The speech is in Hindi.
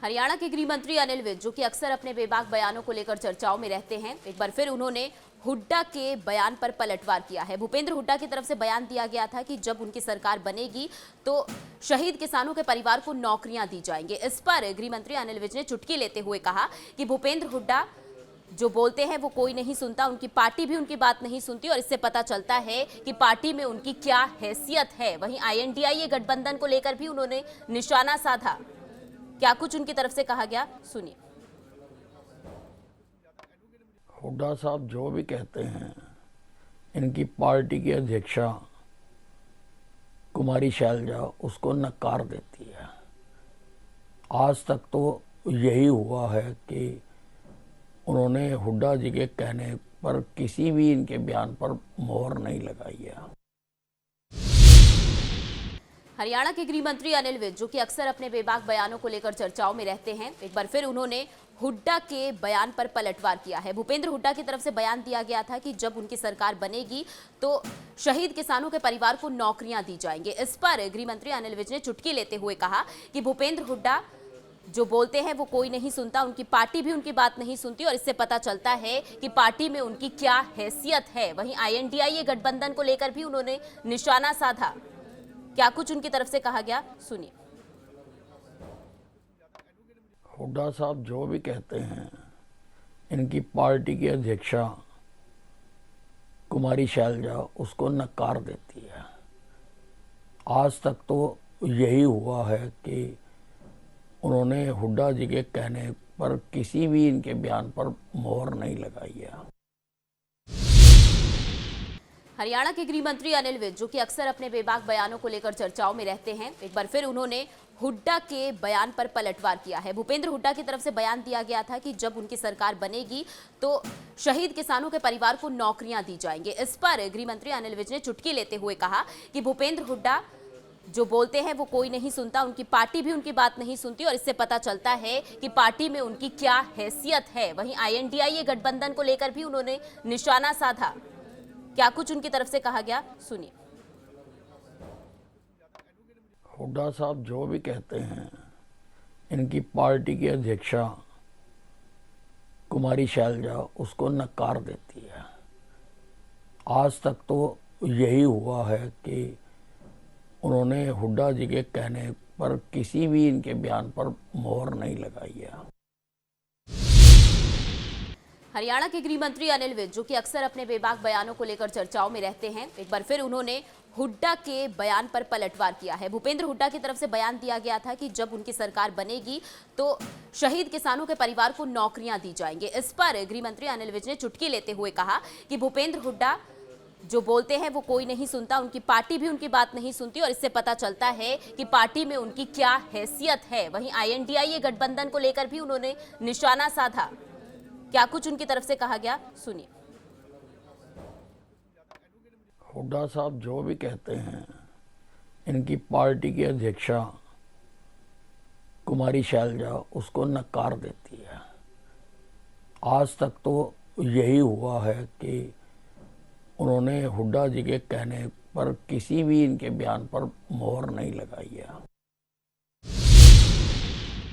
हरियाणा के गृह मंत्री अनिल विज, जो कि अक्सर अपने बेबाक बयानों को लेकर चर्चाओं में रहते हैं, एक बार फिर उन्होंने हुड्डा के बयान पर पलटवार किया है। भूपेंद्र हुड्डा की तरफ से बयान दिया गया था कि जब उनकी सरकार बनेगी तो शहीद किसानों के परिवार को नौकरियां दी जाएंगी। इस पर गृह मंत्री अनिल विज ने चुटकी लेते हुए कहा कि भूपेंद्र हुड्डा जो बोलते हैं वो कोई नहीं सुनता, उनकी पार्टी भी उनकी बात नहीं सुनती और इससे पता चलता है कि पार्टी में उनकी क्या हैसियत है। वहीं INDIA गठबंधन को लेकर भी उन्होंने निशाना साधा। क्या कुछ उनकी तरफ से कहा गया, सुनिए। हुड्डा साहब जो भी कहते हैं, इनकी पार्टी की अध्यक्षा कुमारी शैलजा उसको नकार देती है। आज तक तो यही हुआ है कि उन्होंने हुड्डा जी के कहने पर किसी भी इनके बयान पर मोहर नहीं लगाई है। हरियाणा के गृह मंत्री अनिल विज, जो कि अक्सर अपने बेबाक बयानों को लेकर चर्चाओं में रहते हैं, एक बार फिर उन्होंने हुड्डा के बयान पर पलटवार किया है। भूपेंद्र हुड्डा की तरफ से बयान दिया गया था कि जब उनकी सरकार बनेगी तो शहीद किसानों के परिवार को नौकरियां दी जाएंगी। इस पर गृह मंत्री अनिल विज ने चुटकी लेते हुए कहा कि भूपेंद्र हुड्डा जो बोलते हैं वो कोई नहीं सुनता, उनकी पार्टी भी उनकी बात नहीं सुनती और इससे पता चलता है कि पार्टी में उनकी क्या हैसियत है। वहीं INDIA गठबंधन को लेकर भी उन्होंने निशाना साधा। क्या कुछ उनकी तरफ से कहा गया, सुनिए। हुड्डा साहब जो भी कहते हैं, इनकी पार्टी की अध्यक्षा कुमारी शैलजा उसको नकार देती है। आज तक तो यही हुआ है कि उन्होंने हुड्डा जी के कहने पर किसी भी इनके बयान पर मोहर नहीं लगाई है। हरियाणा के गृह मंत्री अनिल विज, जो कि अक्सर अपने बेबाक बयानों को लेकर चर्चाओं में रहते हैं, एक बार फिर उन्होंने हुड्डा के बयान पर पलटवार किया है। भूपेंद्र हुड्डा की तरफ से बयान दिया गया था कि जब उनकी सरकार बनेगी तो शहीद किसानों के परिवार को नौकरियां दी जाएंगी। इस पर गृह मंत्री अनिल विज ने चुटकी लेते हुए कहा कि भूपेंद्र हुड्डा जो बोलते हैं वो कोई नहीं सुनता, उनकी पार्टी भी उनकी बात नहीं सुनती और इससे पता चलता है कि पार्टी में उनकी क्या हैसियत है। वहीं INDIA गठबंधन को लेकर भी उन्होंने निशाना साधा। क्या कुछ उनकी तरफ से कहा गया, सुनिए। हुड्डा साहब जो भी कहते हैं, इनकी पार्टी की अध्यक्षा कुमारी शैलजा उसको नकार देती है। आज तक तो यही हुआ है कि उन्होंने हुड्डा जी के कहने पर किसी भी इनके बयान पर मोहर नहीं लगाई है। हरियाणा के गृह मंत्री अनिल विज, जो कि अक्सर अपने बेबाक बयानों को लेकर चर्चाओं में रहते हैं, एक बार फिर उन्होंने हुड्डा के बयान पर पलटवार किया है। भूपेंद्र हुड्डा की तरफ से बयान दिया गया था कि जब उनकी सरकार बनेगी तो शहीद किसानों के परिवार को नौकरियां दी जाएंगी। इस पर गृह मंत्री अनिल विज ने चुटकी लेते हुए कहा कि भूपेंद्र हुड्डा जो बोलते हैं वो कोई नहीं सुनता, उनकी पार्टी भी उनकी बात नहीं सुनती और इससे पता चलता है कि पार्टी में उनकी क्या हैसियत है। वहीं INDIA गठबंधन को लेकर भी उन्होंने निशाना साधा। क्या कुछ उनकी तरफ से कहा गया, सुनिए। हुड्डा साहब जो भी कहते हैं, इनकी पार्टी की अध्यक्षा कुमारी शैलजा उसको नकार देती है। आज तक तो यही हुआ है कि उन्होंने हुड्डा जी के कहने पर किसी भी इनके बयान पर मोहर नहीं लगाई है।